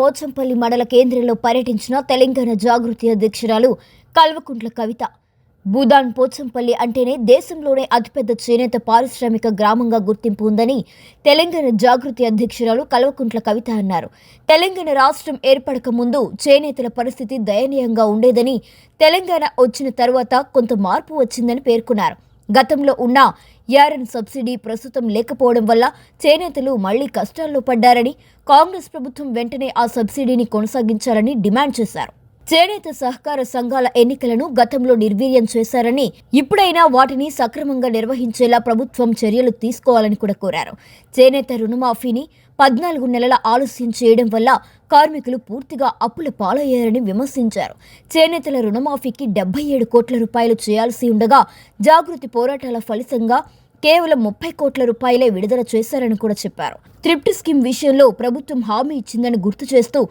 పోచంపల్లి మండల కేంద్రంలో పర్యటించిన తెలంగాణ జాగృతి అధ్యక్షురాలు కల్వకుంట్ల కవిత. భూదాన్ పోచంపల్లి అంటేనే దేశంలోనే అతిపెద్ద చేనేత పారిశ్రామిక గ్రామంగా గుర్తింపు ఉందని తెలంగాణ జాగృతి అధ్యక్షురాలు కల్వకుంట్ల కవిత అన్నారు. తెలంగాణ రాష్ట్రం ఏర్పడక ముందు చేనేతల పరిస్థితి దయనీయంగా ఉండేదని, తెలంగాణ వచ్చిన తర్వాత కొంత మార్పు వచ్చిందని పేర్కొన్నారు. గతంలో ఉన్న యారన్ సబ్సిడీ ప్రస్తుతం లేకపోవడం వల్ల చేనేతలు మళ్లీ కష్టాల్లో పడ్డారని, కాంగ్రెస్ ప్రభుత్వం వెంటనే ఆ సబ్సిడీని కొనసాగించాలని డిమాండ్ చేశారు. చేనేత సహకార సంఘాల ఎన్నికలను గతంలో నిర్వీర్యం చేశారని, ఇప్పుడైనా వాటిని సక్రమంగా నిర్వహించేలా ప్రభుత్వం చర్యలు తీసుకోవాలని కూడా కోరారు. చేనేత రుణమాఫీని 14 నెలల ఆలస్యం చేయడం వల్ల కార్మికులు పూర్తిగా అప్పుల పాలయ్యారని విమర్శించారు. చేనేతల రుణమాఫీకి 77 కోట్ల రూపాయలు చేయాల్సి ఉండగా జాగృతి పోరాటాల ఫలితంగా కేవలం 30 కోట్ల రూపాయలే విడుదల చేశారని కూడా చెప్పారు. థ్రిఫ్ట్ స్కీమ్ విషయంలో ప్రభుత్వం హామీ ఇచ్చిందని గుర్తు చేస్తూ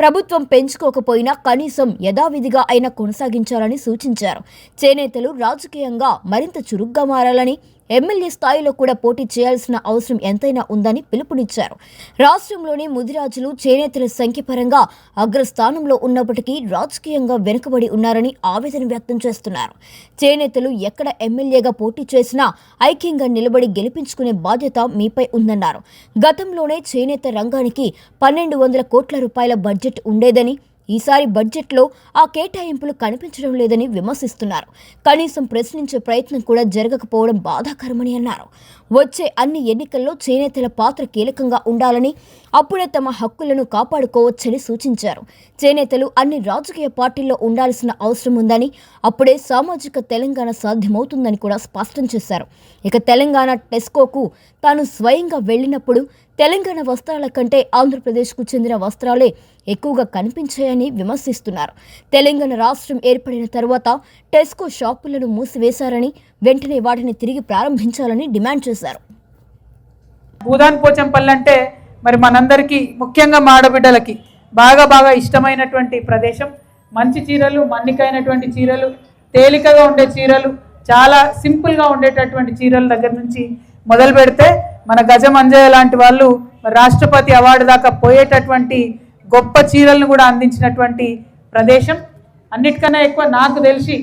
ప్రభుత్వం పెంచుకోకపోయినా కనీసం యథావిధిగా అయినా కొనసాగించాలని సూచించారు. చేనేతలు రాజకీయంగా మరింత చురుగ్గా మారాలని, ఎమ్మెల్యే స్థాయిలో కూడా పోటీ చేయాల్సిన అవసరం ఎంతైనా ఉందని పిలుపునిచ్చారు. రాష్ట్రంలోని ముదిరాజులు చేనేతల సంఖ్య పరంగా అగ్రస్థానంలో ఉన్నప్పటికీ రాజకీయంగా వెనుకబడి ఉన్నారని ఆవేదన వ్యక్తం చేస్తున్నారు. చేనేతలు ఎక్కడ ఎమ్మెల్యేగా పోటీ చేసినా ఐక్యంగా నిలబడి గెలిపించుకునే బాధ్యత మీపై ఉందన్నారు. గతంలోనే చేనేత రంగానికి 1200 కోట్ల రూపాయల బడ్జెట్ ఉండేదని, ఈసారి బడ్జెట్లో ఆ కేటాయింపులు కనిపించడం లేదని విమర్శిస్తున్నారు. కనీసం ప్రశ్నించే ప్రయత్నం కూడా జరగకపోవడం బాధాకరమని అన్నారు. వచ్చే అన్ని ఎన్నికల్లో చేనేతల పాత్ర కీలకంగా ఉండాలని, అప్పుడే తమ హక్కులను కాపాడుకోవచ్చని సూచించారు. చేనేతలు అన్ని రాజకీయ పార్టీల్లో ఉండాల్సిన అవసరం ఉందని, అప్పుడే సామాజిక తెలంగాణ సాధ్యమవుతుందని కూడా స్పష్టం చేశారు. ఇక తెలంగాణ టెస్కోకు తాను స్వయంగా వెళ్లినప్పుడు తెలంగాణ వస్త్రాల కంటే ఆంధ్రప్రదేశ్కు చెందిన వస్త్రాలే ఎక్కువగా కనిపించాయని విమర్శిస్తున్నారు. తెలంగాణ రాష్ట్రం ఏర్పడిన తర్వాత టెస్కో షాపులను మూసివేశారని, వెంటనే వాటిని తిరిగి ప్రారంభించాలని డిమాండ్ చేశారు. భూదాన్ పోచంపల్లి అంటే మరి మనందరికీ, ముఖ్యంగా మాడబిడ్డలకి బాగా ఇష్టమైనటువంటి ప్రదేశం. మంచి చీరలు, మన్నికైనటువంటి చీరలు, తేలికగా ఉండే చీరలు, చాలా సింపుల్గా ఉండేటటువంటి చీరల దగ్గర నుంచి మొదలు పెడితే మన గజమంజయ్య లాంటి వాళ్ళు రాష్ట్రపతి అవార్డు దాకా పోయేటటువంటి గొప్ప చీరలను కూడా అందించినటువంటి ప్రదేశం. అన్నిటికన్నా ఎక్కువ నాకు తెలిసి,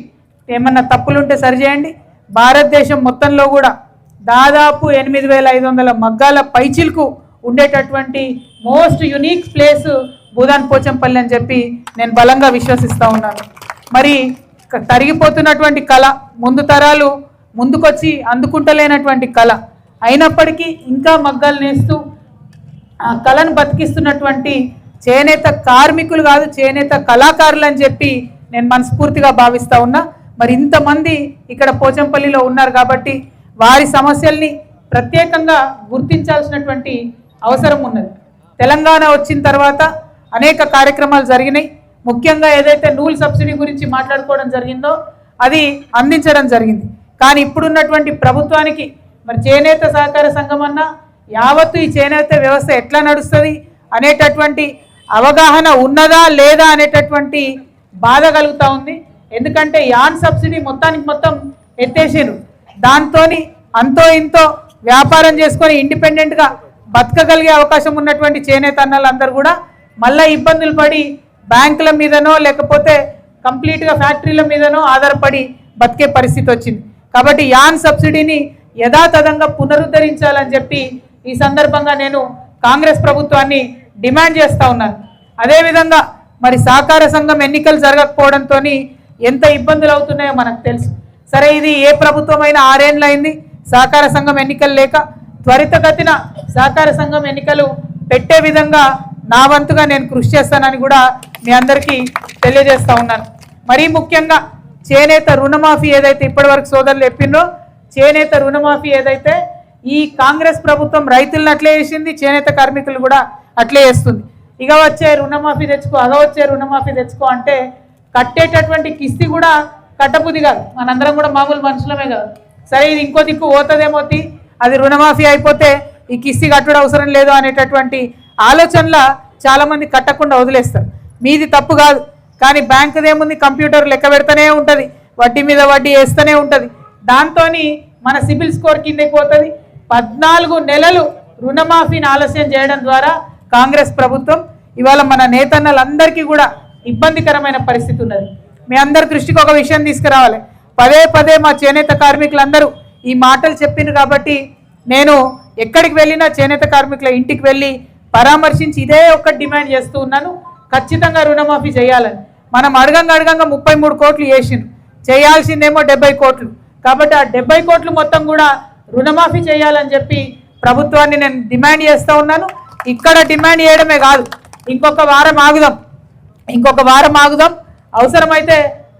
ఏమన్నా తప్పులుంటే సరిచేయండి, భారతదేశం మొత్తంలో కూడా దాదాపు 8500 మగ్గాల పైచిలకు ఉండేటటువంటి most unique place Bhoodan Pochampally అని చెప్పి నేను బలంగా విశ్వసిస్తూ ఉన్నాను. మరి తరిగిపోతున్నటువంటి కళ, ముందు తరాలు ముందుకొచ్చి అందుకుంటలేనటువంటి కళ అయినప్పటికీ ఇంకా మగ్గాలు నేస్తూ ఆ కళను బతికిస్తున్నటువంటి చేనేత కార్మికులు కాదు, చేనేత కళాకారులు అని చెప్పి నేను మనస్ఫూర్తిగా భావిస్తూ ఉన్నా. మరి ఇంతమంది ఇక్కడ పోచంపల్లిలో ఉన్నారు కాబట్టి వారి సమస్యల్ని ప్రత్యేకంగా గుర్తించాల్సినటువంటి అవసరం ఉన్నది. తెలంగాణ వచ్చిన తర్వాత అనేక కార్యక్రమాలు జరిగినాయి. ముఖ్యంగా ఏదైతే నూలు సబ్సిడీ గురించి మాట్లాడుకోవడం జరిగిందో అది అందించడం జరిగింది. కానీ ఇప్పుడున్నటువంటి ప్రభుత్వానికి మరి చేనేత సహకార సంఘం అన్నా యావత్తు ఈ చేనేత వ్యవస్థ ఎట్లా నడుస్తుంది అనేటటువంటి అవగాహన ఉన్నదా లేదా అనేటటువంటి బాధ కలుగుతూ ఉంది. ఎందుకంటే యాన్ సబ్సిడీ మొత్తం ఎత్తేసారు. దాంతో అంతో ఇంతో వ్యాపారం చేసుకొని ఇండిపెండెంట్గా బతకగలిగే అవకాశం ఉన్నటువంటి చేనేత అన్నలందరూ కూడా మళ్ళీ ఇబ్బందులు పడి బ్యాంకుల మీదనో లేకపోతే కంప్లీట్గా ఫ్యాక్టరీల మీదనో ఆధారపడి బతికే పరిస్థితి వచ్చింది. కాబట్టి యాన్ సబ్సిడీని యథాతథంగా పునరుద్ధరించాలని చెప్పి ఈ సందర్భంగా నేను కాంగ్రెస్ ప్రభుత్వాన్ని డిమాండ్ చేస్తూ ఉన్నాను. అదేవిధంగా మరి సహకార సంఘం ఎన్నికలు జరగకపోవడంతో ఎంత ఇబ్బందులు అవుతున్నాయో మనకు తెలుసు. సరే, ఇది ఏ ప్రభుత్వమైనా 6 ఏళ్ళు అయింది సహకార సంఘం ఎన్నికలు లేక. త్వరితగతిన సహకార సంఘం ఎన్నికలు పెట్టే విధంగా నా వంతుగా నేను కృషి చేస్తానని కూడా మీ అందరికీ తెలియజేస్తూ ఉన్నాను. మరీ ముఖ్యంగా చేనేత రుణమాఫీ ఏదైతే ఇప్పటివరకు సోదరులు చెప్పిండ్రో, చేనేత రుణమాఫీ ఏదైతే ఈ కాంగ్రెస్ ప్రభుత్వం రైతులను అట్లే చేసింది, చేనేత కార్మికులు కూడా అట్లే చేస్తుంది. ఇక వచ్చే రుణమాఫీ తెచ్చుకో, అగ వచ్చే రుణమాఫీ తెచ్చుకో అంటే కట్టేటటువంటి కిస్తీ కూడా కట్టబుద్ధి కాదు. మనందరం కూడా మామూలు మనుషులమే కాదు. సరే, ఇది ఇంకో దిక్కు పోతుందేమోతి, అది రుణమాఫీ అయిపోతే ఈ కిస్తీ కట్టడం అవసరం లేదు అనేటటువంటి ఆలోచనల చాలామంది కట్టకుండా వదిలేస్తారు. మీది తప్పు కాదు, కానీ బ్యాంకుదేముంది, కంప్యూటర్ లెక్క పెడతానే ఉంటుంది, వడ్డీ మీద వడ్డీ వేస్తూనే ఉంటుంది. దాంతో మన సిబిల్ స్కోర్ కిందకి పోతుంది. 14 నెలలు రుణమాఫీని ఆలస్యం చేయడం ద్వారా కాంగ్రెస్ ప్రభుత్వం ఇవాళ మన నేతన్నలందరికీ కూడా ఇబ్బందికరమైన పరిస్థితి ఉన్నది. మీ అందరి దృష్టికి ఒక విషయం తీసుకురావాలి. పదే పదే మా చేనేత కార్మికులందరూ ఈ మాటలు చెప్పిండ్రు కాబట్టి నేను ఎక్కడికి వెళ్ళినా చేనేత కార్మికుల ఇంటికి వెళ్ళి పరామర్శించి ఇదే ఒక్క డిమాండ్ చేస్తూ ఉన్నాను, ఖచ్చితంగా రుణమాఫీ చేయాలని. మనం అడగంగా 33 కోట్లు చేసిండ్రు, చేయాల్సిందేమో 70 కోట్లు. కాబట్టి ఆ 70 కోట్లు మొత్తం కూడా రుణమాఫీ చేయాలని చెప్పి ప్రభుత్వాన్ని నేను డిమాండ్ చేస్తూ ఉన్నాను. ఇక్కడ డిమాండ్ చేయడమే కాదు, ఇంకొక వారం ఆగుదాం, అవసరమైతే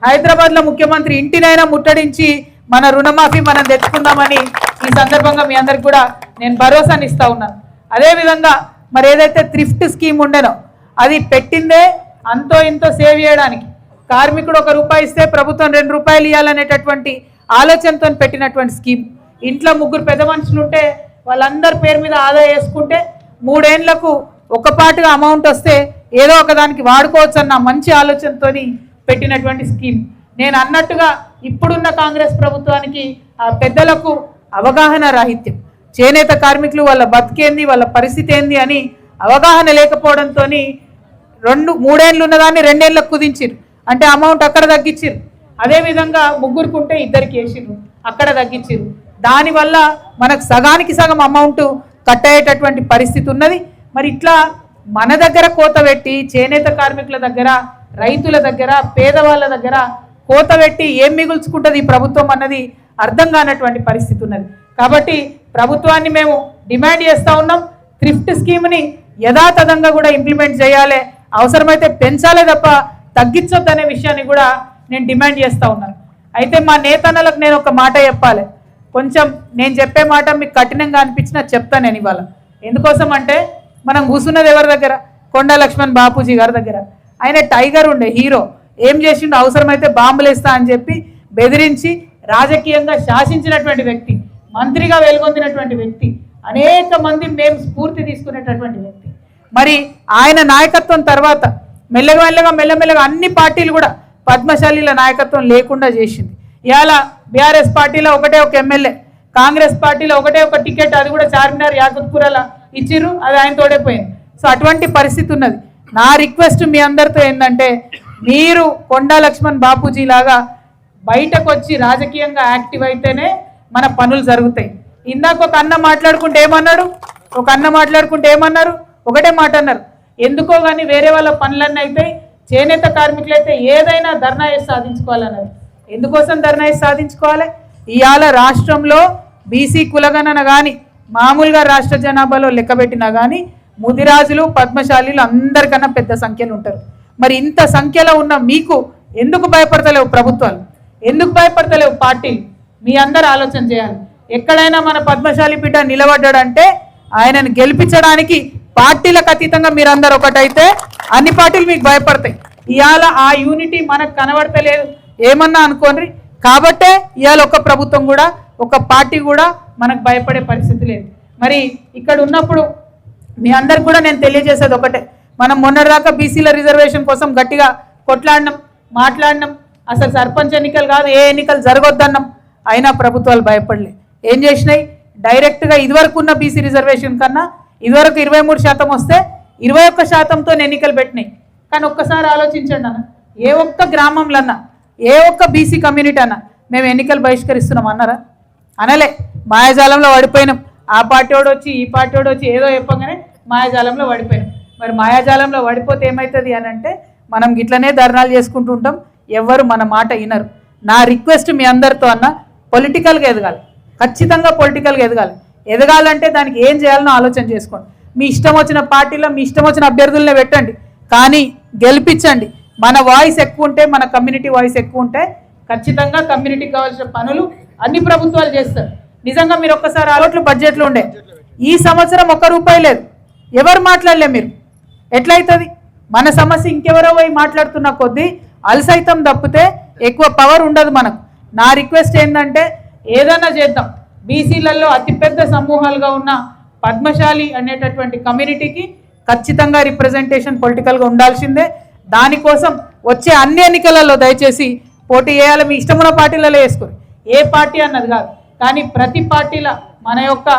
హైదరాబాద్లో ముఖ్యమంత్రి ఇంటినైనా ముట్టడించి మన రుణమాఫీ మనం తెచ్చుకుందామని ఈ సందర్భంగా మీ అందరికి కూడా నేను భరోసాని ఇస్తూ ఉన్నాను. అదేవిధంగా మరి ఏదైతే థ్రిఫ్ట్ స్కీమ్ ఉండేనో అది పెట్టిందే అంతో ఇంతో సేవ్ చేయడానికి. కార్మికుడు ₹1 ఇస్తే ప్రభుత్వం ₹2 ఇవ్వాలనేటటువంటి ఆలోచనతో పెట్టినటువంటి స్కీమ్. ఇంట్లో 3 పెద్ద మనుషులు ఉంటే వాళ్ళందరి పేరు మీద ఆదా వేసుకుంటే 3 ఏళ్లకు ఒకపాటుగా అమౌంట్ వస్తే ఏదో ఒకదానికి వాడుకోవచ్చు అన్న మంచి ఆలోచనతో పెట్టినటువంటి స్కీమ్. నేను అన్నట్టుగా ఇప్పుడున్న కాంగ్రెస్ ప్రభుత్వానికి ఆ పెద్దలకు అవగాహన రాహిత్యం, చేనేత కార్మికులు వాళ్ళ బతికేంది, వాళ్ళ పరిస్థితి ఏంది అని అవగాహన లేకపోవడంతో 3 ఏళ్ళు ఉన్నదాన్ని 2 ఏళ్ళకు కుదించారు. అంటే అమౌంట్ అక్కడ తగ్గించారు. అదేవిధంగా 3 ఉంటే 2కి వేసిర్రు, అక్కడ తగ్గించారు. దానివల్ల మనకు సగానికి సగం అమౌంట్ కట్ అయ్యేటటువంటి పరిస్థితి ఉన్నది. మరి ఇట్లా మన దగ్గర కోత పెట్టి చేనేత కార్మికుల దగ్గర, రైతుల దగ్గర, పేదవాళ్ళ దగ్గర కోత పెట్టి ఏం మిగుల్చుకుంటుంది ఈ ప్రభుత్వం అన్నది అర్థం కానటువంటి పరిస్థితి ఉన్నది. కాబట్టి ప్రభుత్వాన్ని మేము డిమాండ్ చేస్తూ ఉన్నాం, థ్రిఫ్ట్ స్కీమ్ని యథాతథంగా కూడా ఇంప్లిమెంట్ చేయాలి, అవసరమైతే పెంచాలే తప్ప తగ్గించొద్దనే విషయాన్ని కూడా నేను డిమాండ్ చేస్తూ ఉన్నాను. అయితే మా నేతన్నలకు నేను ఒక మాట చెప్పాలి. కొంచెం నేను చెప్పే మాట మీకు కఠినంగా అనిపించినా చెప్తాను నేను ఇవాళ. ఎందుకోసం అంటే మనం కూర్చున్నది ఎవరి దగ్గర? కొండ లక్ష్మణ్ బాపూజీ గారి దగ్గర. ఆయన టైగర్ ఉండే హీరో. ఏం చేసిండు? అవసరమైతే బాంబులు వేస్తా అని చెప్పి బెదిరించి రాజకీయంగా శాసించినటువంటి వ్యక్తి, మంత్రిగా వెలుగొందినటువంటి వ్యక్తి, అనేక మంది మేము స్ఫూర్తి తీసుకునేటటువంటి వ్యక్తి. మరి ఆయన నాయకత్వం తర్వాత మెల్లమెల్లగా అన్ని పార్టీలు కూడా పద్మశాలీల నాయకత్వం లేకుండా చేసింది. ఇవాళ బీఆర్ఎస్ పార్టీలో ఒకటే ఒక ఎమ్మెల్యే, కాంగ్రెస్ పార్టీలో ఒకటే ఒక టికెట్, అది కూడా చార్మినార్ యాకుత్పురాల ఇచ్చిర్రు, అది ఆయన తోడైపోయింది. సో అటువంటి పరిస్థితి ఉన్నది. నా రిక్వెస్ట్ మీ అందరితో ఏంటంటే, మీరు కొండా లక్ష్మణ్ బాపూజీ లాగా బయటకు వచ్చి రాజకీయంగా యాక్టివ్ అయితేనే మన పనులు జరుగుతాయి. ఇందాక ఒక అన్న మాట్లాడుకుంటే ఏమన్నారు? ఒకటే మాట అన్నారు, ఎందుకో కానీ వేరే వాళ్ళ పనులన్నీ అయితే చేనేత కార్మికులైతే ఏదైనా ధర్నా చేసి సాధించుకోవాలన్నారు. ఎందుకోసం ధర్నా చేసి సాధించుకోవాలి? ఇవాళ రాష్ట్రంలో బీసీ కులగణన కానీ మామూలుగా రాష్ట్ర జనాభాలో లెక్కబెట్టినా కానీ ముదిరాజులు, పద్మశాలీలు అందరికన్నా పెద్ద సంఖ్యలో ఉంటారు. మరి ఇంత సంఖ్యలో ఉన్న మీకు ఎందుకు భయపడతలేవు ప్రభుత్వాలు? ఎందుకు భయపడతలేవు పార్టీలు? మీ అందరు ఆలోచన చేయాలి. ఎక్కడైనా మన పద్మశాలి బిడ్డ నిలబడ్డాడంటే ఆయనను గెలిపించడానికి పార్టీలకు అతీతంగా మీరందరూ ఒకటైతే అన్ని పార్టీలు మీకు భయపడతాయి. ఇవాళ ఆ యూనిటీ మనకు కనబడతలేదు, ఏమన్నా అనుకోండి. కాబట్టే ఇవాళ ఒక ప్రభుత్వం కూడా, ఒక పార్టీ కూడా మనకు భయపడే పరిస్థితి లేదు. మరి ఇక్కడ ఉన్నప్పుడు మీ అందరికి కూడా నేను తెలియజేసేది ఒకటే, మనం మొన్నటిదాకా బీసీల రిజర్వేషన్ కోసం గట్టిగా కొట్లాడినాం, మాట్లాడినాం. అసలు సర్పంచ్ ఎన్నికలు కాదు, ఏ ఎన్నికలు జరగొద్దన్నాం. అయినా ప్రభుత్వాలు భయపడలే. ఏం చేసినాయి? డైరెక్ట్గా ఇదివరకు ఉన్న బీసీ రిజర్వేషన్ కన్నా ఇదివరకు 23% వస్తే 21%తో ఎన్నికలు పెట్టినాయి. కానీ ఒక్కసారి ఆలోచించండి అన్న, ఏ ఒక్క గ్రామంలో అన్నా, ఏ ఒక్క బీసీ కమ్యూనిటీ అన్నా మేము ఎన్నికలు బహిష్కరిస్తున్నాం అన్నారా? అనలే. మాయాజాలంలో పడిపోయినాం. ఆ పార్టీ వాడు వచ్చి, ఈ పార్టీ వాడు వచ్చి ఏదో చెప్పగానే మాయాజాలంలో పడిపోయినాం. మరి మాయాజాలంలో పడిపోతే ఏమవుతుంది అని అంటే మనం గిట్లనే ధర్నాలు చేసుకుంటూ ఉంటాం, ఎవ్వరు మన మాట వినరు. నా రిక్వెస్ట్ మీ అందరితో అన్న, పొలిటికల్గా ఎదగాలి, ఖచ్చితంగా పొలిటికల్గా ఎదగాలి. ఎదగాలంటే దానికి ఏం చేయాలనో ఆలోచన చేసుకోండి. మీ ఇష్టం వచ్చిన పార్టీలో మీ ఇష్టం వచ్చిన అభ్యర్థులనే పెట్టండి, కానీ గెలిపించండి. మన వాయిస్ ఎక్కువ ఉంటే, మన కమ్యూనిటీ వాయిస్ ఎక్కువ ఉంటే ఖచ్చితంగా కమ్యూనిటీకి కావాల్సిన పనులు అన్ని ప్రభుత్వాలు చేస్తారు. నిజంగా మీరు ఒక్కసారి ఆలోట్లు బడ్జెట్లో ఉండే, ఈ సంవత్సరం ₹1 లేదు. ఎవరు మాట్లాడలే. మీరు ఎట్లయితుంది? మన సమస్య ఇంకెవరో పోయి మాట్లాడుతున్న కొద్దీ అలసైతం తప్పితే ఎక్కువ పవర్ ఉండదు మనకు. నా రిక్వెస్ట్ ఏంటంటే ఏదైనా చేద్దాం. బీసీలలో అతిపెద్ద సమూహాలుగా ఉన్న పద్మశాలి అనేటటువంటి కమ్యూనిటీకి ఖచ్చితంగా రిప్రజెంటేషన్ పొలిటికల్గా ఉండాల్సిందే. దానికోసం వచ్చే అన్ని ఎన్నికలలో దయచేసి పోటీ చేయాలి. మీ ఇష్టమున్న పార్టీలలో వేసుకోరు, ఏ పార్టీ అన్నది కాదు, కానీ ప్రతి పార్టీలో మన యొక్క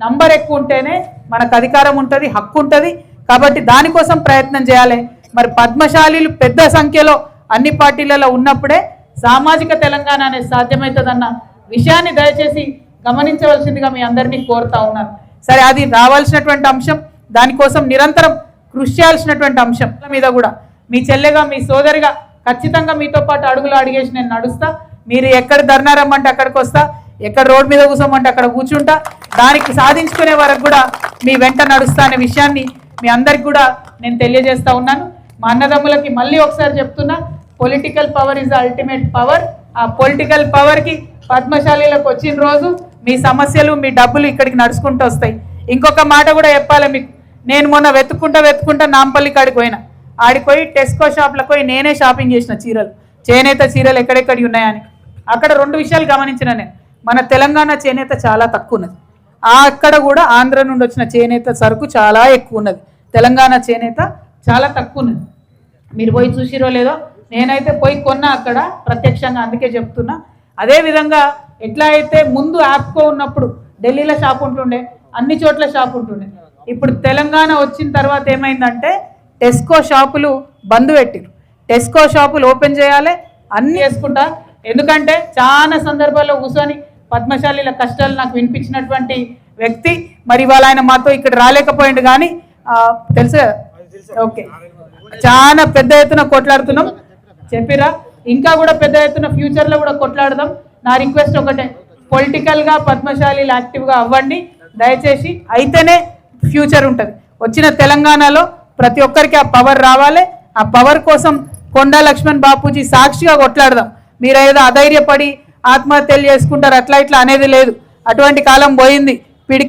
నంబర్ ఎక్కువ ఉంటేనే మనకు అధికారం ఉంటుంది, హక్కు ఉంటుంది. కాబట్టి దానికోసం ప్రయత్నం చేయాలి. మరి పద్మశాలీలు పెద్ద సంఖ్యలో అన్ని పార్టీలలో ఉన్నప్పుడే సామాజిక తెలంగాణ అనేది సాధ్యమవుతుందన్న విషయాన్ని దయచేసి గమనించవలసిందిగా మీ అందరినీ కోరుతా ఉన్నాను. సరే, అది రావాల్సినటువంటి అంశం, దానికోసం నిరంతరం కృషి చేయాల్సినటువంటి అంశం మీద కూడా మీ చెల్లెగా మీ సోదరిగా ఖచ్చితంగా మీతో పాటు అడుగులు అడిగేసి నేను నడుస్తా. మీరు ఎక్కడ ధర్నా రమ్మంటే అక్కడికి వస్తా, ఎక్కడ రోడ్ మీద కూర్చోమంటే అక్కడ కూర్చుంటా. దానికి సాధించుకునే వరకు కూడా మీ వెంట నడుస్తా అనే విషయాన్ని మీ అందరికి కూడా నేను తెలియజేస్తా ఉన్నాను. మా అన్నదమ్ములకి మళ్ళీ ఒకసారి చెప్తున్నా, political power is the ultimate power. ఆ పొలిటికల్ పవర్కి పద్మశాలీలకు వచ్చిన రోజు మీ సమస్యలు మీ డబ్బులు ఇక్కడికి నడుచుకుంటూ వస్తాయి. ఇంకొక మాట కూడా చెప్పాలి మీకు, నేను మొన్న వెతుక్కుంటా నాంపల్లి కాడికి పోయినా. ఆడిపోయి టెస్కో షాప్లకు పోయి నేనే షాపింగ్ చేసిన చీరలు, చేనేత చీరలు ఎక్కడెక్కడి ఉన్నాయని. అక్కడ 2 విషయాలు గమనించిన నేను. మన తెలంగాణ చేనేత చాలా తక్కువ ఉన్నది, అక్కడ కూడా ఆంధ్ర నుండి వచ్చిన చేనేత సరుకు చాలా ఎక్కువ ఉన్నది. తెలంగాణ చేనేత చాలా తక్కువ ఉన్నది. మీరు పోయి చూసిరో లేదో, నేనైతే పోయి కొన్నా అక్కడ ప్రత్యక్షంగా, అందుకే చెప్తున్నా. అదేవిధంగా ఎట్లా అయితే ముందు యాప్కో ఉన్నప్పుడు ఢిల్లీలో షాప్ ఉంటుండే, అన్ని చోట్ల షాప్ ఉంటుండే, ఇప్పుడు తెలంగాణ వచ్చిన తర్వాత ఏమైందంటే టెస్కో షాపులు బంద్ పెట్టిరు. టెస్కో షాపులు ఓపెన్ చేయాలి, అన్నీ వేసుకుంటా. ఎందుకంటే చాలా సందర్భాల్లో కూర్చొని పద్మశాలీల కష్టాలు నాకు వినిపించినటువంటి వ్యక్తి. మరి ఇవాళ ఆయన మాతో ఇక్కడ రాలేకపోయింది, కానీ తెలుసు కదా, ఓకే, చాలా పెద్ద ఎత్తున కొట్లాడుతున్నాం చెప్పిరా. ఇంకా కూడా పెద్ద ఎత్తున ఫ్యూచర్లో కూడా కొట్లాడదాం. నా రిక్వెస్ట్ ఒకటే, పొలిటికల్గా పద్మశాలీలు యాక్టివ్గా అవ్వండి దయచేసి. అయితేనే ఫ్యూచర్ ఉంటుంది. వచ్చిన తెలంగాణలో ప్రతి ఒక్కరికి ఆ పవర్ రావాలి. ఆ పవర్ కోసం కొండా లక్ష్మణ్ బాపూజీ సాక్షిగా కొట్లాడదాం. మీరు ఏదో అధైర్యపడి ఆత్మహత్యలు చేసుకుంటారు అట్లా ఇట్లా అనేది లేదు. అటువంటి కాలం పోయింది.